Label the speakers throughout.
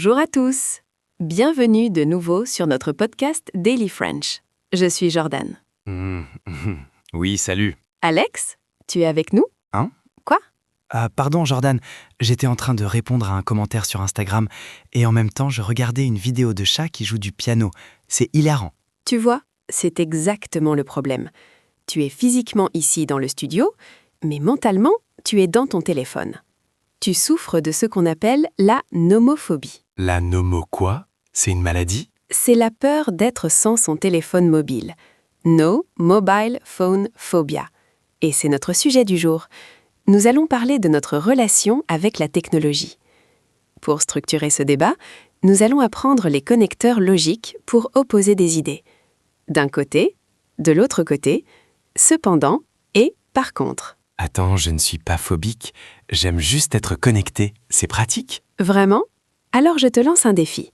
Speaker 1: Bonjour à tous. Bienvenue de nouveau sur notre podcast Daily French. Je suis Jordan.
Speaker 2: Oui, salut.
Speaker 1: Alex, tu es avec nous?
Speaker 2: Hein?
Speaker 1: Quoi?
Speaker 3: Pardon Jordan, j'étais en train de répondre à un commentaire sur Instagram et en même temps je regardais une vidéo de chat qui joue du piano. C'est hilarant.
Speaker 1: Tu vois, c'est exactement le problème. Tu es physiquement ici dans le studio, mais mentalement, tu es dans ton téléphone. Tu souffres de ce qu'on appelle la nomophobie.
Speaker 2: La nomo quoi? C'est une maladie?
Speaker 1: C'est la peur d'être sans son téléphone mobile. No Mobile Phone Phobia. Et c'est notre sujet du jour. Nous allons parler de notre relation avec la technologie. Pour structurer ce débat, nous allons apprendre les connecteurs logiques pour opposer des idées. D'un côté, de l'autre côté, cependant et par contre.
Speaker 2: Attends, je ne suis pas phobique. J'aime juste être connecté. C'est pratique?
Speaker 1: Vraiment? Alors je te lance un défi.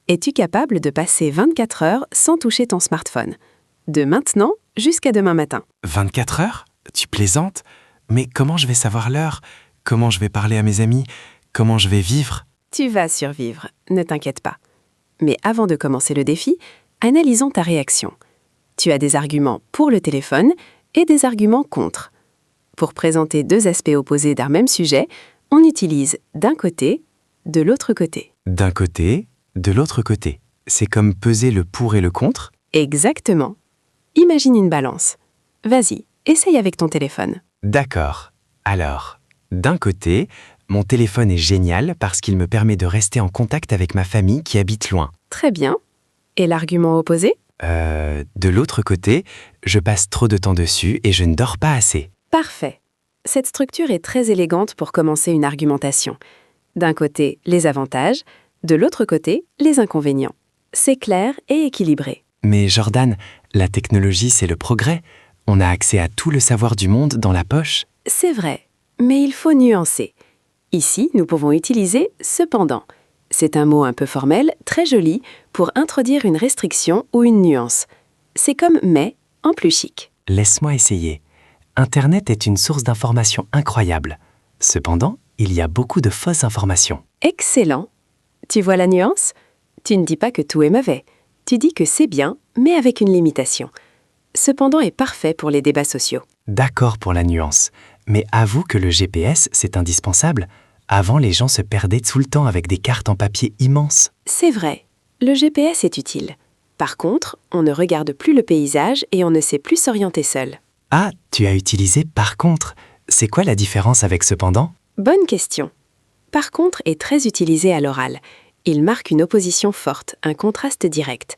Speaker 1: Es-tu capable de passer 24 heures sans toucher ton smartphone? De maintenant jusqu'à demain matin.
Speaker 2: 24 heures? Tu plaisantes? Mais comment je vais savoir l'heure? Comment je vais parler à mes amis? Comment je vais vivre?
Speaker 1: Tu vas survivre, ne t'inquiète pas. Mais avant de commencer le défi, analysons ta réaction. Tu as des arguments pour le téléphone et des arguments contre. Pour présenter deux aspects opposés d'un même sujet, on utilise d'un côté, de l'autre côté.
Speaker 2: D'un côté, de l'autre côté. C'est comme peser le pour et le contre?
Speaker 1: Exactement. Imagine une balance. Vas-y, essaye avec ton téléphone.
Speaker 2: D'accord. Alors, d'un côté, mon téléphone est génial parce qu'il me permet de rester en contact avec ma famille qui habite loin.
Speaker 1: Très bien. Et l'argument opposé?
Speaker 2: De l'autre côté, je passe trop de temps dessus et je ne dors pas assez.
Speaker 1: Parfait. Cette structure est très élégante pour commencer une argumentation. D'un côté, les avantages, de l'autre côté, les inconvénients. C'est clair et équilibré.
Speaker 2: Mais Jordan, la technologie, c'est le progrès. On a accès à tout le savoir du monde dans la poche.
Speaker 1: C'est vrai, mais il faut nuancer. Ici, nous pouvons utiliser « cependant ». C'est un mot un peu formel, très joli, pour introduire une restriction ou une nuance. C'est comme « mais » en plus chic.
Speaker 2: Laisse-moi essayer. Internet est une source d'informations incroyable. Cependant, il y a beaucoup de fausses informations.
Speaker 1: Excellent. Tu vois la nuance? Tu ne dis pas que tout est mauvais. Tu dis que c'est bien, mais avec une limitation. Cependant est parfait pour les débats sociaux.
Speaker 2: D'accord pour la nuance, mais avoue que le GPS, c'est indispensable. Avant, les gens se perdaient tout le temps avec des cartes en papier immenses.
Speaker 1: C'est vrai, le GPS est utile. Par contre, on ne regarde plus le paysage et on ne sait plus s'orienter seul.
Speaker 2: Ah, tu as utilisé par contre. C'est quoi la différence avec cependant?
Speaker 1: Bonne question. Par contre est très utilisé à l'oral. Il marque une opposition forte, un contraste direct.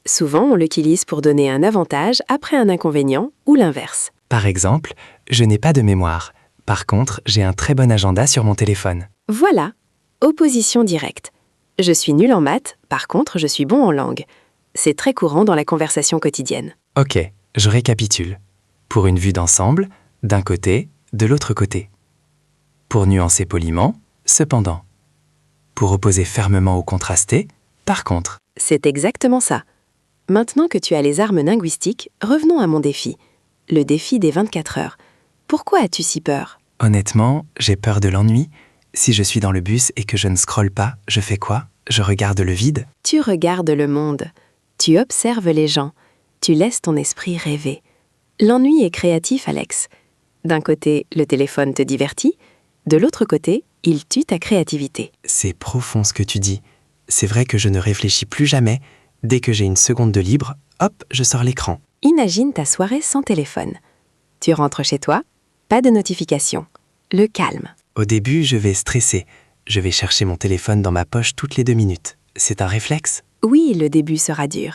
Speaker 1: Souvent, on l'utilise pour donner un avantage après un inconvénient ou l'inverse.
Speaker 2: Par exemple, je n'ai pas de mémoire. Par contre, j'ai un très bon agenda sur mon téléphone.
Speaker 1: Voilà, opposition directe. Je suis nul en maths, par contre, je suis bon en langue. C'est très courant dans la conversation quotidienne.
Speaker 2: Ok, je récapitule. Pour une vue d'ensemble, d'un côté, de l'autre côté. Pour nuancer poliment, cependant. Pour opposer fermement ou contraster, par contre.
Speaker 1: C'est exactement ça. Maintenant que tu as les armes linguistiques, revenons à mon défi. Le défi des 24 heures. Pourquoi as-tu si peur?
Speaker 2: Honnêtement, j'ai peur de l'ennui. Si je suis dans le bus et que je ne scrolle pas, je fais quoi? Je regarde le vide?
Speaker 1: Tu regardes le monde. Tu observes les gens. Tu laisses ton esprit rêver. L'ennui est créatif, Alex. D'un côté, le téléphone te divertit. De l'autre côté, il tue ta créativité.
Speaker 2: C'est profond ce que tu dis. C'est vrai que je ne réfléchis plus jamais. Dès que j'ai une seconde de libre, hop, je sors l'écran.
Speaker 1: Imagine ta soirée sans téléphone. Tu rentres chez toi, pas de notification. Le calme.
Speaker 2: Au début, je vais stresser. Je vais chercher mon téléphone dans ma poche toutes les 2 minutes. C'est un réflexe?
Speaker 1: Oui, le début sera dur.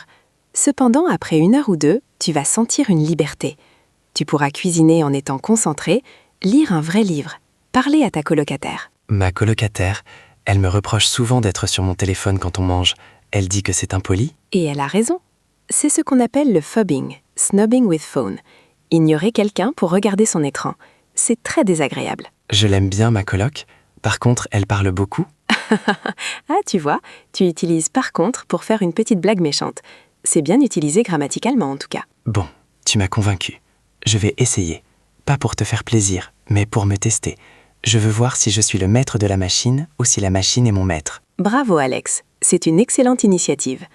Speaker 1: Cependant, après 1 heure ou 2, tu vas sentir une liberté. Tu pourras cuisiner en étant concentré, lire un vrai livre, parler à ta colocataire.
Speaker 2: Ma colocataire, elle me reproche souvent d'être sur mon téléphone quand on mange. Elle dit que c'est impoli.
Speaker 1: Et elle a raison. C'est ce qu'on appelle le phobbing, snobbing with phone. Ignorer quelqu'un pour regarder son écran. C'est très désagréable.
Speaker 2: Je l'aime bien, ma coloc. Par contre, elle parle beaucoup.
Speaker 1: Ah, tu vois, tu utilises par contre pour faire une petite blague méchante. C'est bien utilisé grammaticalement en tout cas.
Speaker 2: Bon, tu m'as convaincu. Je vais essayer. Pas pour te faire plaisir, mais pour me tester. Je veux voir si je suis le maître de la machine ou si la machine est mon maître.
Speaker 1: Bravo Alex, c'est une excellente initiative.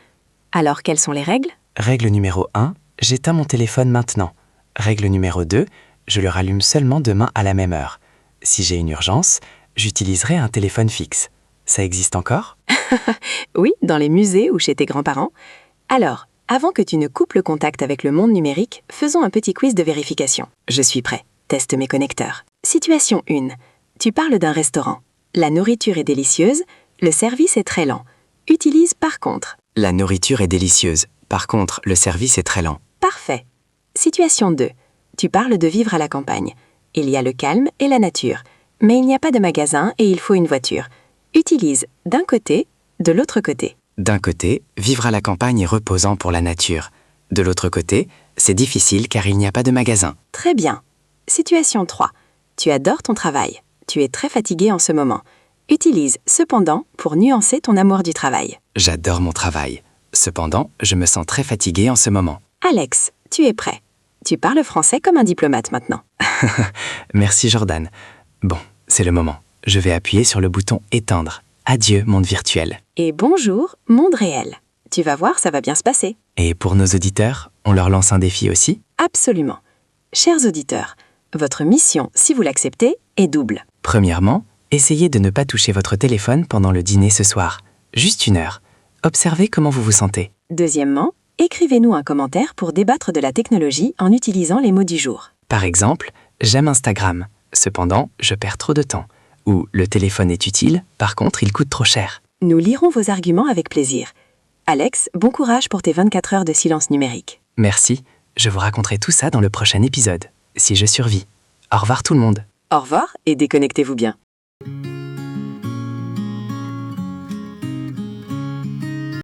Speaker 1: Alors quelles sont les règles?
Speaker 2: Règle numéro 1, j'éteins mon téléphone maintenant. Règle numéro 2, je le rallume seulement demain à la même heure. Si j'ai une urgence, j'utiliserai un téléphone fixe. Ça existe encore?
Speaker 1: Oui, dans les musées ou chez tes grands-parents. Alors, avant que tu ne coupes le contact avec le monde numérique, faisons un petit quiz de vérification. Je suis prêt. Teste mes connecteurs. Situation 1. Tu parles d'un restaurant. La nourriture est délicieuse, le service est très lent. Utilise par contre.
Speaker 2: La nourriture est délicieuse. Par contre, le service est très lent.
Speaker 1: Parfait. Situation 2. Tu parles de vivre à la campagne. Il y a le calme et la nature. Mais il n'y a pas de magasin et il faut une voiture. Utilise d'un côté, de l'autre côté.
Speaker 2: D'un côté, vivre à la campagne est reposant pour la nature. De l'autre côté, c'est difficile car il n'y a pas de magasin.
Speaker 1: Très bien. Situation 3. Tu adores ton travail. Tu es très fatigué en ce moment. Utilise cependant pour nuancer ton amour du travail.
Speaker 2: J'adore mon travail. Cependant, je me sens très fatigué en ce moment.
Speaker 1: Alex, tu es prêt. Tu parles français comme un diplomate maintenant.
Speaker 2: Merci Jordan. Bon, c'est le moment. Je vais appuyer sur le bouton éteindre. Adieu, monde virtuel.
Speaker 1: Et bonjour, monde réel. Tu vas voir, ça va bien se passer.
Speaker 2: Et pour nos auditeurs, on leur lance un défi aussi?
Speaker 1: Absolument. Chers auditeurs, votre mission, si vous l'acceptez, est double.
Speaker 2: Premièrement, essayez de ne pas toucher votre téléphone pendant le dîner ce soir. Juste 1 heure. Observez comment vous vous sentez.
Speaker 1: Deuxièmement, écrivez-nous un commentaire pour débattre de la technologie en utilisant les mots du jour.
Speaker 2: Par exemple, j'aime Instagram. Cependant, je perds trop de temps. Ou le téléphone est utile, par contre, il coûte trop cher.
Speaker 1: Nous lirons vos arguments avec plaisir. Alex, bon courage pour tes 24 heures de silence numérique.
Speaker 2: Merci, je vous raconterai tout ça dans le prochain épisode, si je survis. Au revoir tout le monde.
Speaker 1: Au revoir et déconnectez-vous bien.